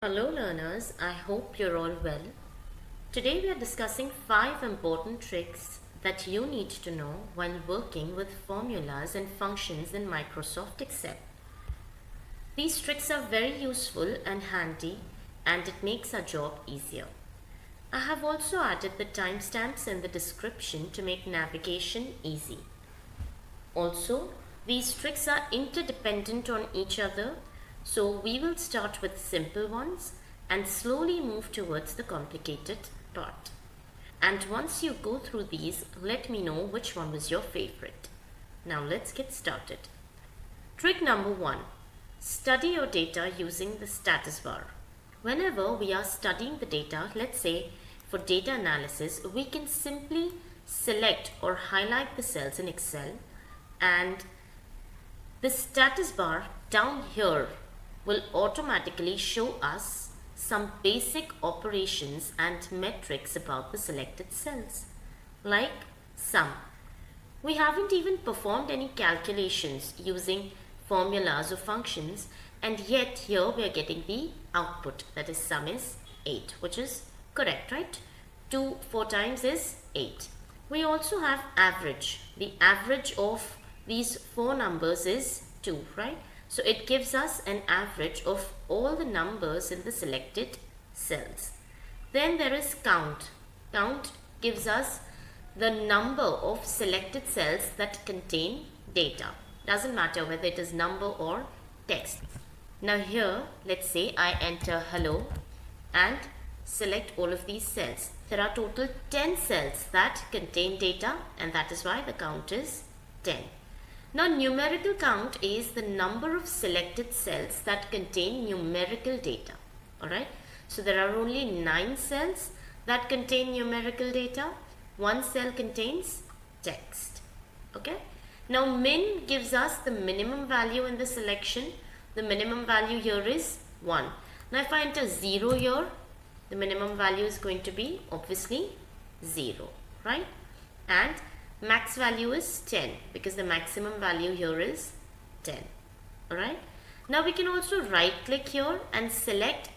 Hello learners, I hope you're all well. Today we are discussing 5 important tricks that you need to know while working with formulas and functions in Microsoft Excel. These tricks are very useful and handy and it makes our job easier. I have also added the timestamps in the description to make navigation easy. Also, these tricks are interdependent on each other, so we will start with simple ones and slowly move towards the complicated part. And once you go through these, let me know which one was your favorite. Now let's get started. Trick number 1. Study your data using the status bar. Whenever we are studying the data, let's say for data analysis, we can simply select or highlight the cells in Excel, and the status bar down here will automatically show us some basic operations and metrics about the selected cells, like sum. We haven't even performed any calculations using formulas or functions, and yet here we are getting the output, that is sum is 8, which is correct, right? 2 4 times is 8. We also have average. The average of these 4 numbers is 2, right? So it gives us an average of all the numbers in the selected cells. Then there is count. Count gives us the number of selected cells that contain data. Doesn't matter whether it is number or text. Now here, let's say I enter hello and select all of these cells. There are total 10 cells that contain data, and that is why the count is 10. Now numerical count is the number of selected cells that contain numerical data. Alright, so there are only 9 cells that contain numerical data. 1 cell contains text. Okay, now min gives us the minimum value in the selection. The minimum value here is 1. Now if I enter 0 here, the minimum value is going to be obviously 0, right? And max value is 10 because the maximum value here is 10. Alright. Now we can also right click here and select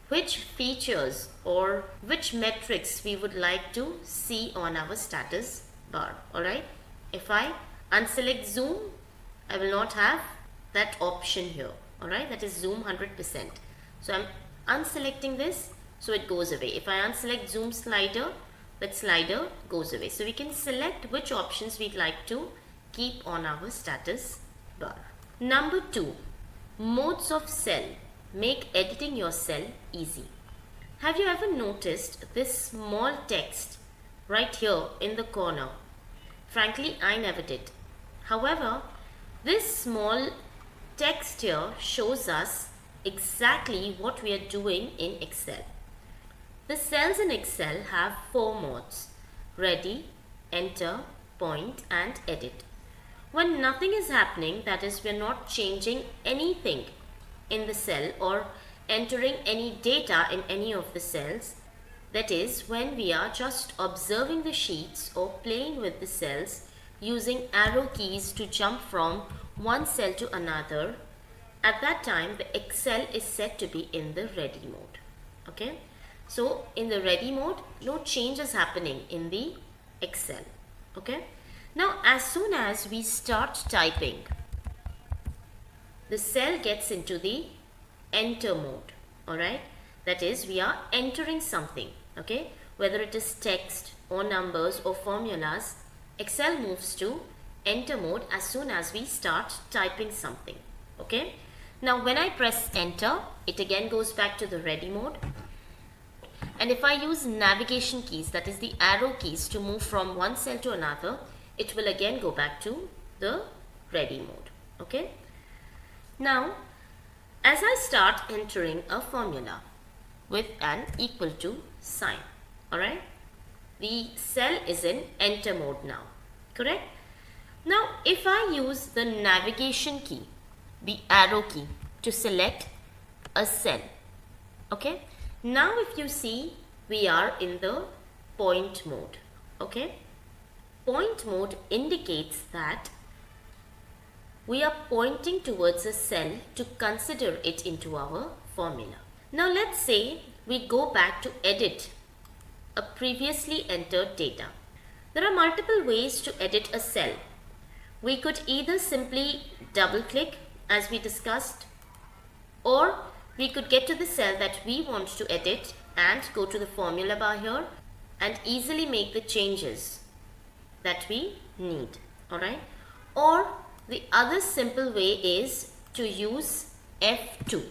which features or which metrics we would like to see on our status bar. Alright. If I unselect zoom, I will not have that option here. Alright. That is zoom 100%. So I'm unselecting this, so it goes away. If I unselect zoom slider, that slider goes away. So we can select which options we'd like to keep on our status bar. Number 2, modes of cell make editing your cell easy. Have you ever noticed this small text right here in the corner? Frankly, I never did. However, this small text here shows us exactly what we are doing in Excel. The cells in Excel have 4 modes: ready, enter, point and edit. When nothing is happening, that is, we are not changing anything in the cell or entering any data in any of the cells, that is, when we are just observing the sheets or playing with the cells using arrow keys to jump from one cell to another, at that time the Excel is set to be in the ready mode. Okay. So in the ready mode, no change is happening in the Excel. Okay. Now as soon as we start typing, the cell gets into the enter mode. Alright. That is, we are entering something. Okay. Whether it is text or numbers or formulas, Excel moves to enter mode as soon as we start typing something. Okay. Now when I press enter, it again goes back to the ready mode. And if I use navigation keys, that is the arrow keys, to move from one cell to another, it will again go back to the ready mode. Okay. Now, as I start entering a formula with an equal to sign, alright, the cell is in enter mode now. Correct? Now, if I use the navigation key, the arrow key, to select a cell, okay, now if you see, we are in the point mode. Okay, point mode indicates that we are pointing towards a cell to consider it into our formula. Now let's say we go back to edit a previously entered data. There are multiple ways to edit a cell. We could either simply double click as we discussed, or we could get to the cell that we want to edit and go to the formula bar here and easily make the changes that we need. Alright? Or the other simple way is to use F2.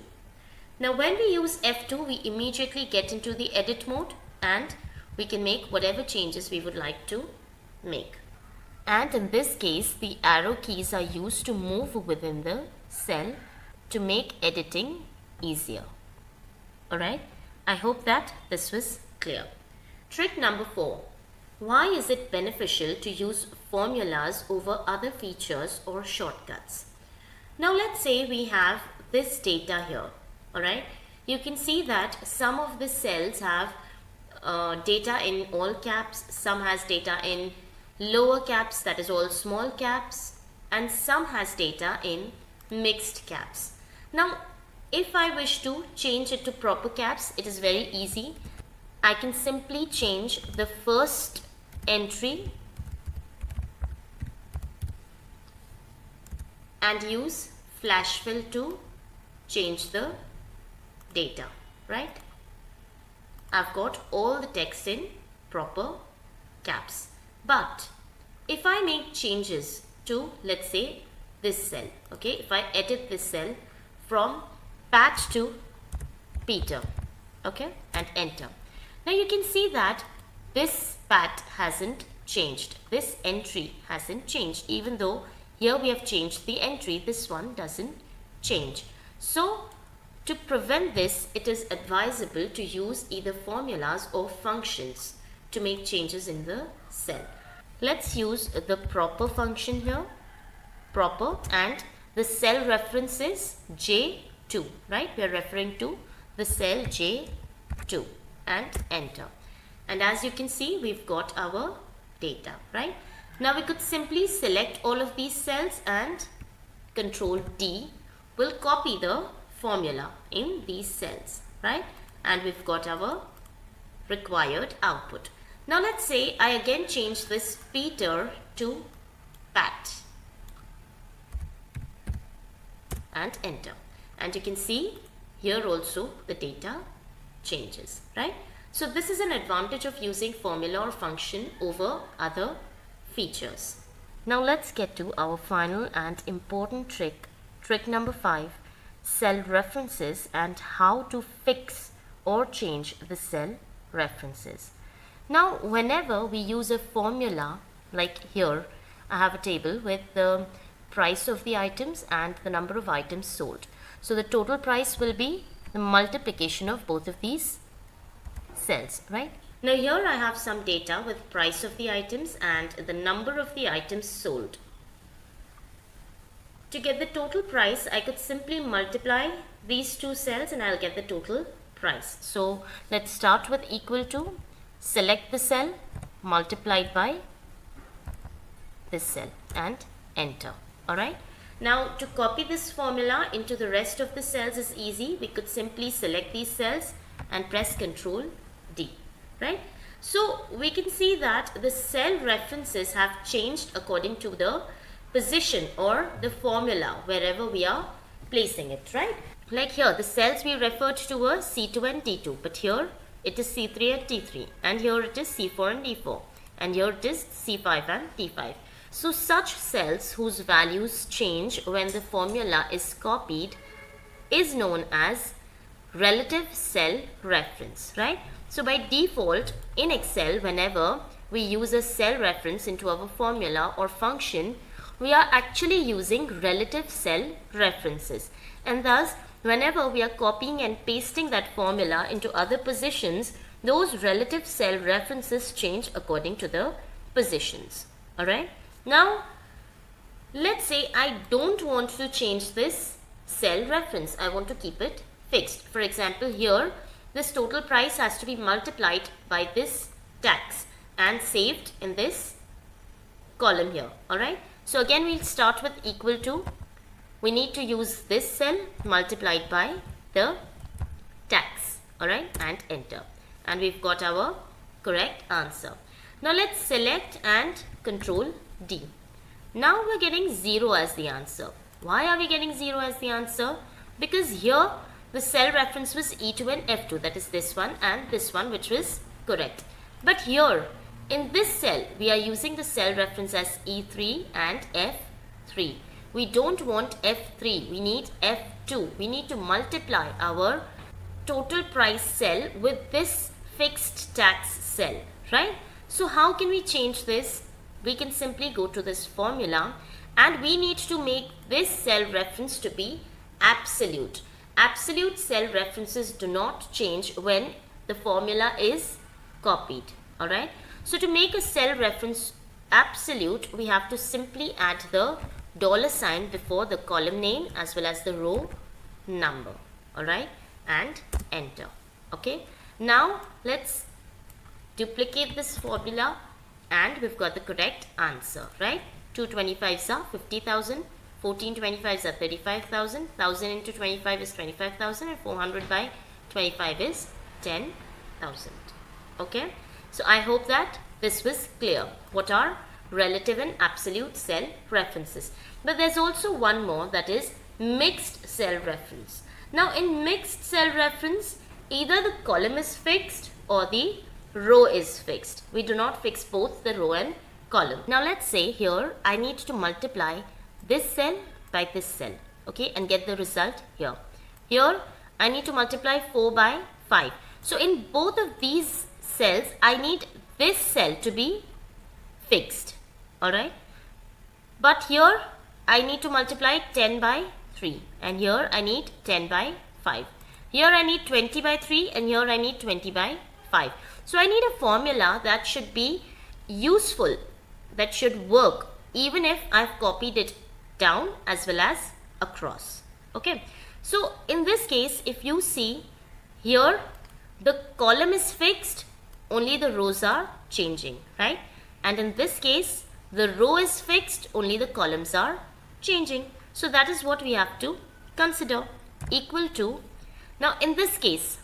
Now when we use F2, we immediately get into the edit mode and we can make whatever changes we would like to make. And in this case, the arrow keys are used to move within the cell to make editing easier. Alright, I hope that this was clear. Trick number 4. Why is it beneficial to use formulas over other features or shortcuts? Now let's say we have this data here. Alright, you can see that some of the cells have data in all caps, some has data in lower caps, that is all small caps, and some has data in mixed caps. Now if I wish to change it to proper caps, it is very easy. I can simply change the first entry and use flash fill to change the data, right? I've got all the text in proper caps. But if I make changes to, let's say, this cell, okay, if I edit this cell from Pat to Peter, okay, and enter. Now you can see that this Pat hasn't changed. This entry hasn't changed. Even though here we have changed the entry, this one doesn't change. So to prevent this, it is advisable to use either formulas or functions to make changes in the cell. Let's use the proper function here, proper, and the cell reference is J2, right? We are referring to the cell J2 and enter. And as you can see, we've got our data, right? Now we could simply select all of these cells and Control D will copy the formula in these cells, right? And we've got our required output. Now let's say I again change this Peter to Pat and enter. And you can see here also the data changes, right? So this is an advantage of using formula or function over other features. Now let's get to our final and important trick, trick number 5, cell references and how to fix or change the cell references. Now whenever we use a formula, like here I have a table with the price of the items and the number of items sold. So the total price will be the multiplication of both of these cells, right? Now here I have some data with price of the items and the number of the items sold. To get the total price, I could simply multiply these two cells and I'll get the total price. So let's start with equal to, select the cell, multiplied by this cell and enter. Alright. Now to copy this formula into the rest of the cells is easy. We could simply select these cells and press Ctrl D. Right. So we can see that the cell references have changed according to the position or the formula wherever we are placing it, right? Like here the cells we referred to were C2 and D2, but here it is C3 and T3, and here it is C4 and D4, and here it is C5 and T5. So such cells whose values change when the formula is copied is known as relative cell reference, right? So by default in Excel, whenever we use a cell reference into our formula or function, we are actually using relative cell references, and thus whenever we are copying and pasting that formula into other positions, those relative cell references change according to the positions. Alright. Now let's say I don't want to change this cell reference. I want to keep it fixed. For example, here this total price has to be multiplied by this tax and saved in this column here. Alright. So again we'll start with equal to. We need to use this cell multiplied by the tax. Alright, and enter. And we've got our correct answer. Now let's select and control D. Now we're getting 0 as the answer. Why are we getting 0 as the answer? Because here the cell reference was E2 and F2, that is this one and this one, which was correct. But here in this cell we are using the cell reference as E3 and F3. We don't want F3, we need F2. We need to multiply our total price cell with this fixed tax cell, right? So how can we change this? We can simply go to this formula and we need to make this cell reference to be absolute. Absolute cell references do not change when the formula is copied. Alright. So to make a cell reference absolute, we have to simply add the $ before the column name as well as the row number. Alright. And enter. Okay. Now let's duplicate this formula and we've got the correct answer. Right. 2 25s are 50,000. 14 25s are 35,000. 1000 into 25 is 25,000 and 400 by 25 is 10,000. Okay. So I hope that this was clear. What are relative and absolute cell references? But there's also one more, that is mixed cell reference. Now in mixed cell reference, either the column is fixed or the row is fixed. We do not fix both the row and column. Now let's say here I need to multiply this cell by this cell, okay, and get the result here. Here I need to multiply 4 by 5. So in both of these cells I need this cell to be fixed, alright. But here I need to multiply 10 by 3 and here I need 10 by 5. Here I need 20 by 3 and here I need 20 by 5. So I need a formula that should be useful, that should work even if I've copied it down as well as across. Okay. So in this case, if you see here, the column is fixed, only the rows are changing, right? And in this case, the row is fixed, only the columns are changing. So that is what we have to consider. Equal to, now in this case,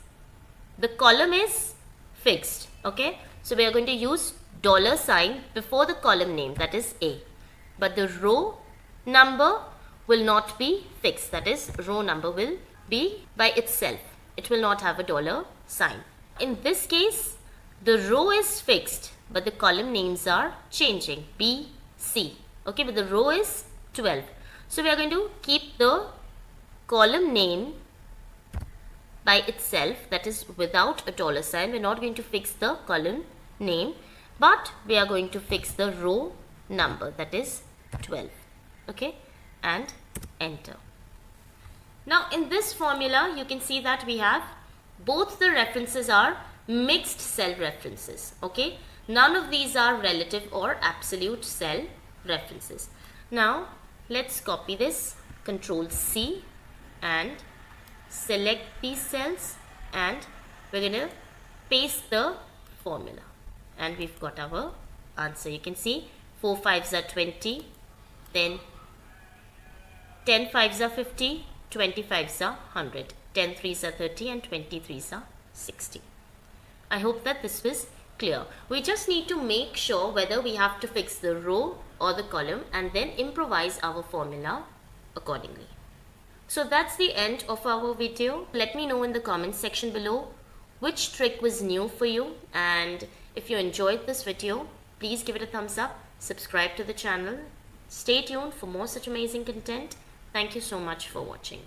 the column is fixed, okay? So we are going to use $ before the column name, that is A. But the row number will not be fixed, that is row number will be by itself. It will not have a $sign. In this case, the row is fixed, but the column names are changing, B, C. Okay, but the row is 12. So we are going to keep the column name by itself, that is without a $sign. We're not going to fix the column name, but we are going to fix the row number, that is 12. Okay, and enter. Now in this formula you can see that we have both the references are mixed cell references. Okay, none of these are relative or absolute cell references. Now let's copy this, Control C, and select these cells and we're going to paste the formula and we've got our answer. You can see 4 5s are 20, then 10 5s are 50, 20 5s are 100, 10 3s are 30 and 20 3s are 60. I hope that this was clear. We just need to make sure whether we have to fix the row or the column and then improvise our formula accordingly. So that's the end of our video. Let me know in the comments section below which trick was new for you, and if you enjoyed this video, please give it a thumbs up, subscribe to the channel, stay tuned for more such amazing content. Thank you so much for watching.